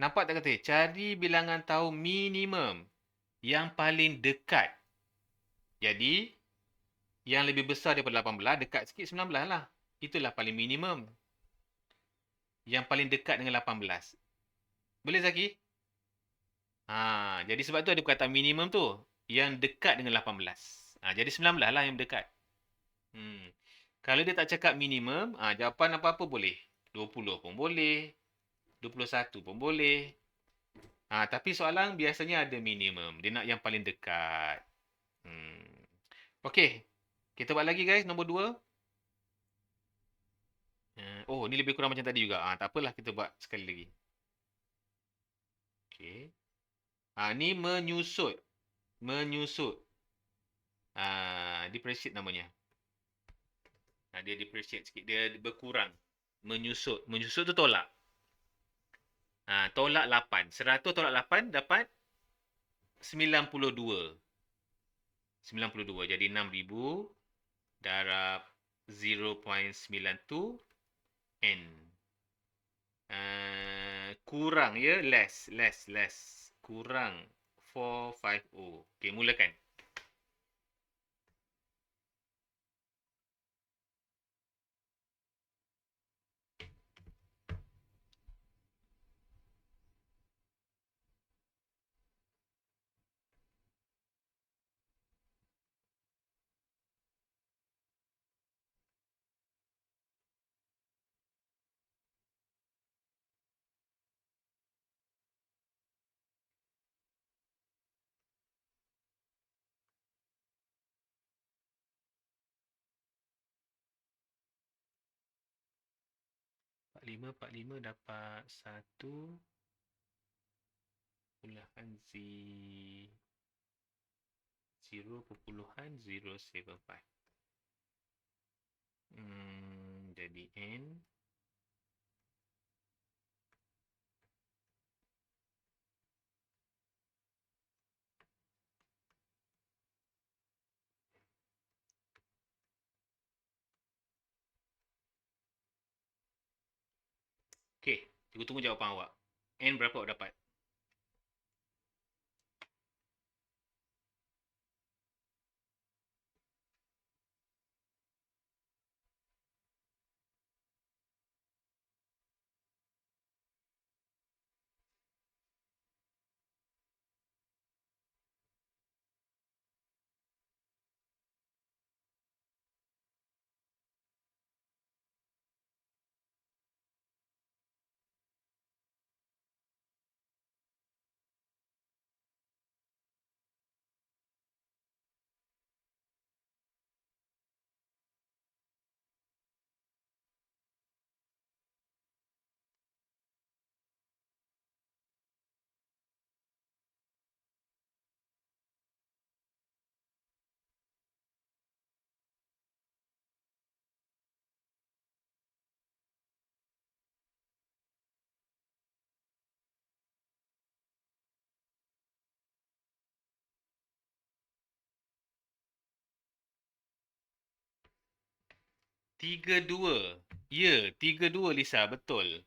Nampak tak kata? Cari bilangan tahu minimum yang paling dekat. Jadi, yang lebih besar daripada 18, dekat sikit 19 lah. Itulah paling minimum. Yang paling dekat dengan 18. Boleh Zaki? Jadi sebab tu ada perkataan minimum tu. Yang dekat dengan 18. Jadi 19 lah yang dekat. Kalau dia tak cakap minimum, jawapan apa-apa boleh. 20 pun boleh. 21 pun boleh. Tapi soalan biasanya ada minimum. Dia nak yang paling dekat. Okey. Kita buat lagi guys, nombor 2. Oh, ni lebih kurang macam tadi juga. Tak apalah, kita buat sekali lagi. Okey. Ni menyusut. Depreciate namanya. Dia depreciate sikit. Dia berkurang. Menyusut tu tolak. Tolak 8. 100 tolak 8 dapat 92. 92. Jadi 6,000 darab 0.92 N. Kurang ya. Less. Kurang 450. Okay, mulakan. Empat lima dapat 1 puluhan 0.075. Jadi N. Okey, cikgu tunggu jawapan awak. N berapa awak dapat? 32. Ya, 32 Lisa, betul.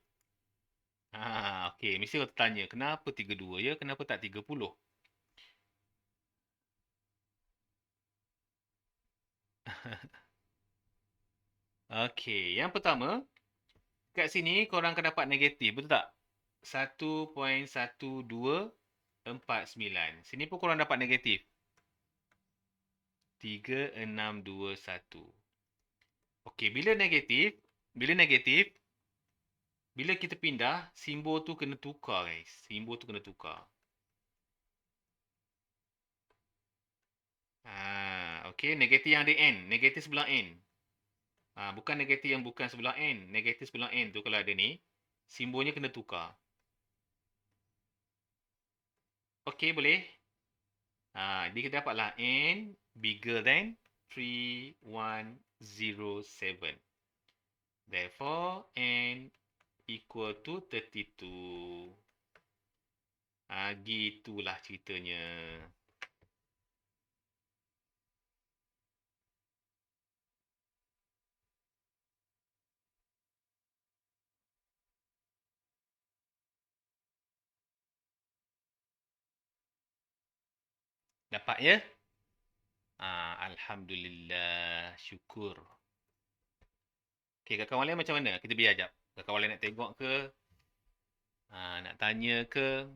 Okey, mesti kau tanya, kenapa 32 ya? Kenapa tak 30? Okey, yang pertama, kat sini korang akan dapat negatif, betul tak? 1.1249. Sini pun korang dapat negatif. 3621. Okey, bila negatif, bila kita pindah, simbol tu kena tukar, guys. Simbol tu kena tukar. Okey, negatif yang ada N. Negatif sebelah N. Bukan negatif yang bukan sebelah N. Negatif sebelah N tu kalau ada ni, simbolnya kena tukar. Okey, boleh? Jadi kita dapatlah N bigger than 3107. Therefore, N equal to 32. Gitulah ceritanya. Dapat ya? Alhamdulillah. Syukur. Okey, kawan-kawan lain macam mana? Kita biar jap. Kawan-kawan lain nak tengok ke? Nak tanya ke?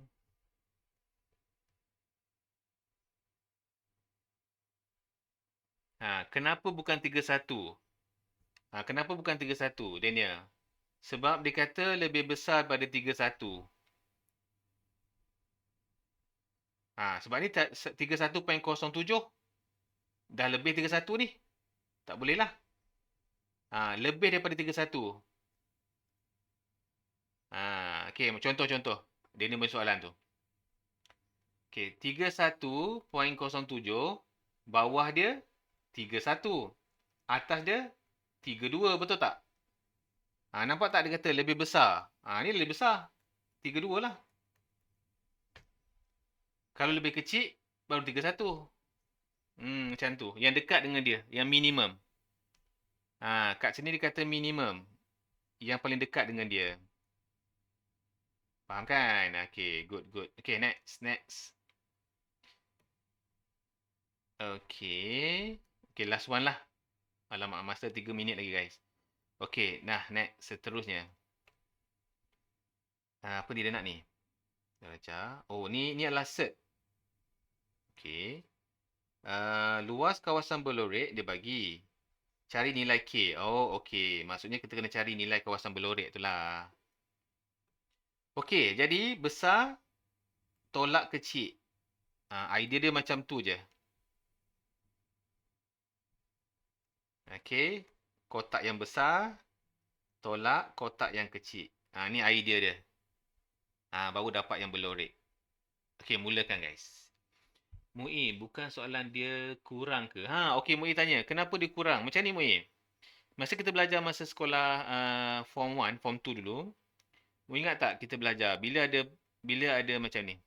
Kenapa bukan 31? Kenapa bukan 31, Daniel? Sebab dia kata lebih besar pada 31. Sebab ni 31.07 dah lebih 31 ni. Tak boleh lah. Lebih daripada 31. Okey, contoh-contoh. Dia ni soalan tu. Okey, 31.07, bawah dia 31. Atas dia 32, betul tak? Nampak tak dia kata lebih besar? Ni lebih besar. 32 lah. Kalau lebih kecil, baru 31. Macam tu. Yang dekat dengan dia. Yang minimum. Kat sini dia kata minimum. Yang paling dekat dengan dia. Faham kan? Okay, good, good. Okay, next. Okay. Okay, last one lah. Alamak, masa 3 minit lagi, guys. Okay, next. Seterusnya. Apa dia nak ni? Baca. Oh, ni adalah cert. Okay. Luas kawasan berlorek dia bagi. Cari nilai K. Oh, okay. Maksudnya kita kena cari nilai kawasan berlorek tu lah. Okay, jadi besar tolak kecil. Idea dia macam tu je. Okay. Kotak yang besar tolak kotak yang kecil. Ni idea dia. Baru dapat yang berlorek. Okay, mulakan guys. Mu'i, bukan soalan dia kurang ke? Okay, Mu'i tanya. Kenapa dia kurang? Macam ni Mu'i. Masa kita belajar masa sekolah form 1, form 2 dulu. Mu'i ingat tak kita belajar bila ada macam ni.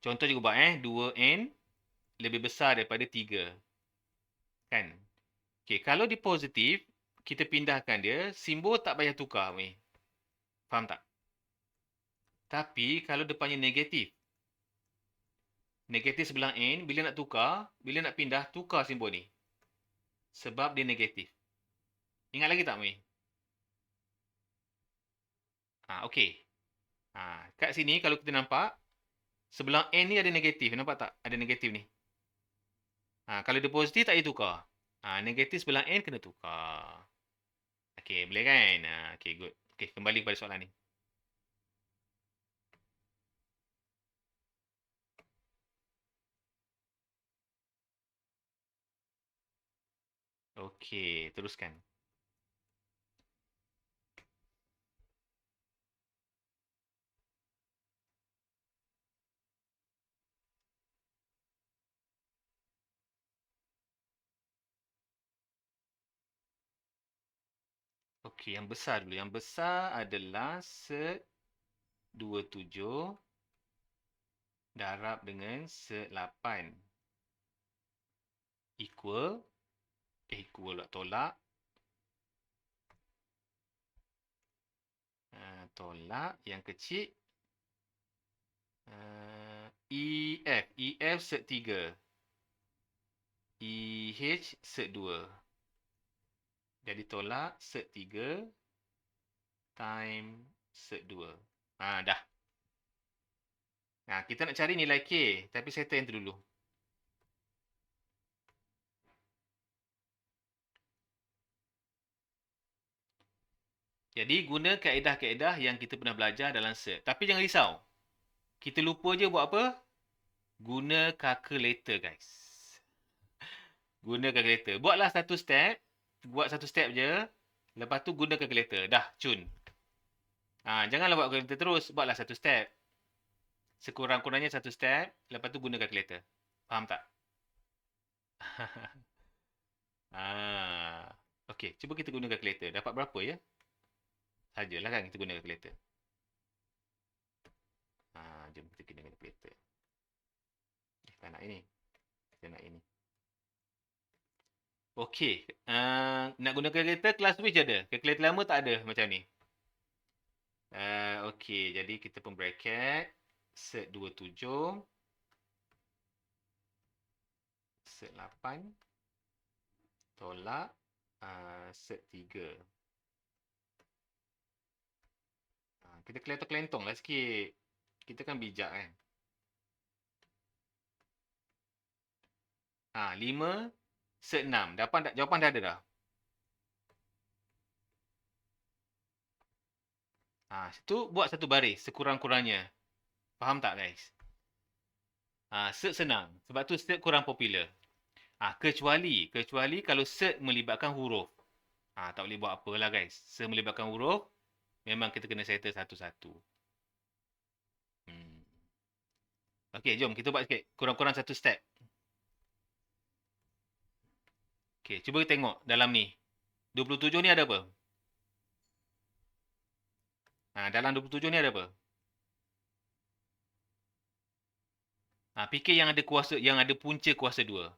Contoh juga buat 2N lebih besar daripada 3. Kan? Okay, kalau dia positif, kita pindahkan dia, simbol tak payah tukar Mu'i. Faham tak? Tapi kalau depannya negatif. Negatif sebelah N, bila nak tukar, bila nak pindah, tukar simbol ni. Sebab dia negatif. Ingat lagi tak, Mui? Okey. Kat sini kalau kita nampak, sebelah N ni ada negatif. Nampak tak? Ada negatif ni. Kalau dia positif, tak payah tukar. Negatif sebelah N kena tukar. Okey, boleh kan? Okey, good. Okey, kembali kepada soalan ni. Okey, teruskan. Okey, yang besar dulu. Yang besar adalah 27 darab dengan 8 equal lah tolak tolak yang kecil. EF. EF set 3. EH set 2. Jadi tolak set 3 time set 2. Dah. Kita nak cari nilai K. Tapi settle yang tu dulu. Jadi guna kaedah-kaedah yang kita pernah belajar dalam set. Tapi jangan risau. Kita lupa je buat apa? Guna calculator, guys. Guna calculator. Buatlah satu step. Buat satu step je. Lepas tu guna calculator. Dah, cun. Janganlah buat calculator terus. Buatlah satu step. Sekurang-kurangnya satu step. Lepas tu guna calculator. Faham tak? Okey, cuba kita guna calculator. Dapat berapa ya? Sajalah kan kita guna calculator. Jom kita guna calculator. Kita nak ini. Kita nak ini. Okey. Nak guna calculator, kelas which ada? Calculator lama tak ada macam ni. Okey, jadi kita pun bracket. Set 27. Set 8. Tolak. Set 3. Kita kelentong lah sikit. Kita kan bijak kan. 5 set 6. Jawapan dah ada dah. Situ buat satu baris sekurang-kurangnya. Faham tak guys? Set senang. Sebab tu set kurang popular. Kecuali kalau set melibatkan huruf. Tak boleh buat apalah guys. Set melibatkan huruf, memang kita kena settle satu-satu. Okey, jom kita buat sikit. Kurang-kurang satu step. Okey, cuba kita tengok dalam ni. 27 ni ada apa? Dalam 27 ni ada apa? Fikir yang ada kuasa, yang ada punca kuasa 2.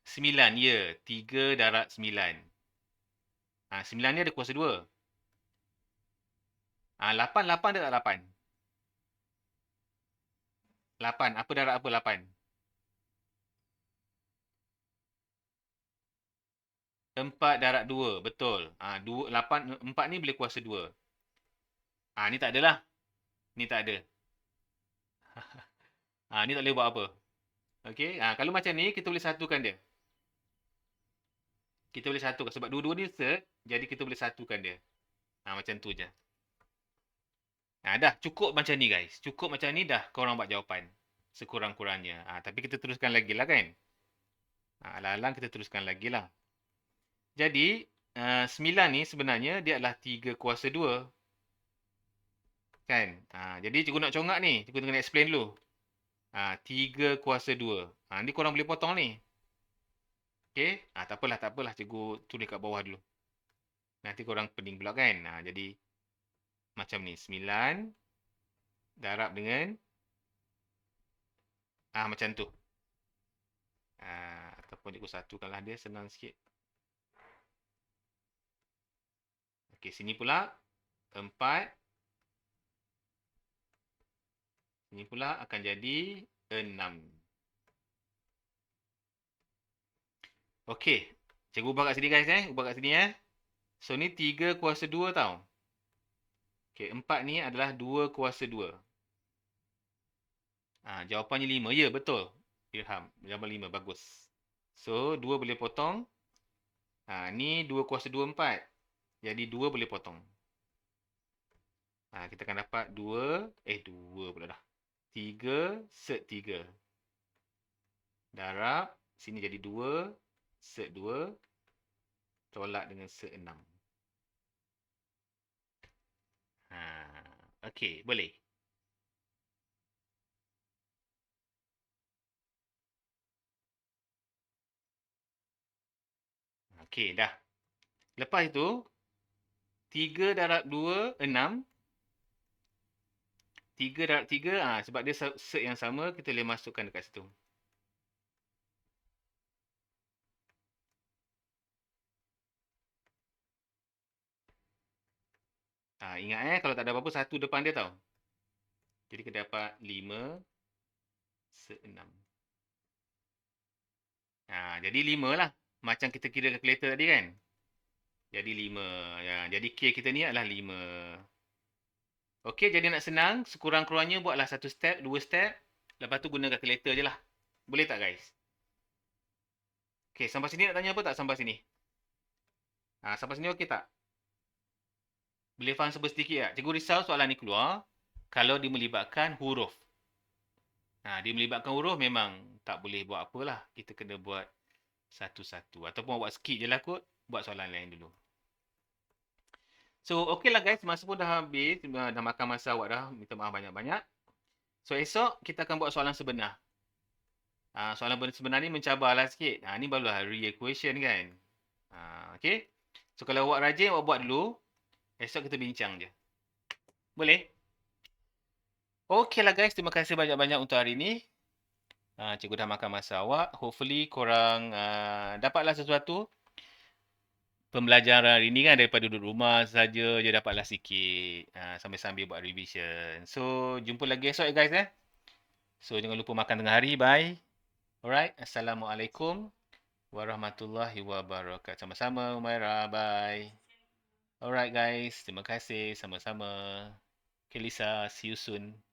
9, ya. 3 darab 9. 9 ni ada kuasa 2. 8 ada tak 8? 8, apa darab apa 8? 4 darab 2, betul. 4 ni boleh kuasa 2. Ni tak adalah. Ni tak ada. Ni tak boleh buat apa. Okey, kalau macam ni kita boleh satukan dia. Kita boleh satukan sebab dua-dua ni set, jadi kita boleh satukan dia. Macam tu je. Dah cukup macam ni guys. Cukup macam ni dah korang buat jawapan. Sekurang-kurangnya. Tapi kita teruskan lagi lah kan. Alang-alang kita teruskan lagi lah. Jadi, 9 ni sebenarnya dia adalah 3 kuasa 2. Kan? Jadi cikgu nak congak ni. Cikgu kena explain dulu. 3 kuasa 2. Ni korang boleh potong ni. Okay? Tak apalah. Cikgu tulis kat bawah dulu. Nanti korang pening pula kan. Jadi, macam ni. 9 darab dengan macam tu. Ataupun cikgu satukanlah dia. Senang sikit. Okey, sini pula 4. Sini pula akan jadi 6. Okey. Cikgu ubah kat sini guys ubah kat sini So ni 3 kuasa 2 tau. Okey, 4 ni adalah 2 kuasa 2. Jawapannya 5. Ya, betul. Ilham. Jawapan 5. Bagus. So, 2 boleh potong. Ni 2 kuasa 2, 4. Jadi, 2 boleh potong. Kita akan dapat 2 pula dah. 3 set 3. Darab. Sini jadi 2 set 2. Tolak dengan set 6. Okey, boleh. Okey, dah. Lepas itu, 3 darab 2, 6. 3 darab 3, sebab dia set yang sama, kita boleh masukkan dekat situ. Ingat kalau tak ada apa-apa, 1 depan dia tau. Jadi kita dapat 5, 6. Jadi 5 lah. Macam kita kira kalkulator tadi kan. Jadi 5. Ya, jadi K kita ni adalah 5. Okey, jadi nak senang, sekurang-kurangnya buatlah 1 step, 2 step. Lepas tu guna kalkulator je lah. Boleh tak guys? Okey, sampai sini nak tanya apa tak sampai sini? Sampai sini okey tak? Boleh faham sedikit tak? Cikgu risau soalan ni keluar kalau dia melibatkan huruf. Dia melibatkan huruf memang tak boleh buat apalah. Kita kena buat satu-satu. Ataupun buat sikit je lah kot. Buat soalan lain dulu. So, okey lah guys. Masa pun dah habis. Dah makan masa awak dah. Minta maaf banyak-banyak. So, esok kita akan buat soalan sebenar. Soalan sebenar ni mencabarlah sikit. Ni barulah re-equation kan. Okey. So, kalau awak rajin, awak buat dulu. Esok kita bincang je. Boleh? Okey lah guys. Terima kasih banyak-banyak untuk hari ni. Cikgu dah makan masa awak. Hopefully korang dapatlah sesuatu. Pembelajaran hari ni kan daripada duduk rumah saja je dapatlah sikit. Sambil-sambil buat revision. So, jumpa lagi esok ya guys So, jangan lupa makan tengah hari. Bye. Alright. Assalamualaikum warahmatullahi wabarakatuh. Sama-sama Umairah. Bye. Alright guys. Terima kasih. Sama-sama. Okay Lisa. See you soon.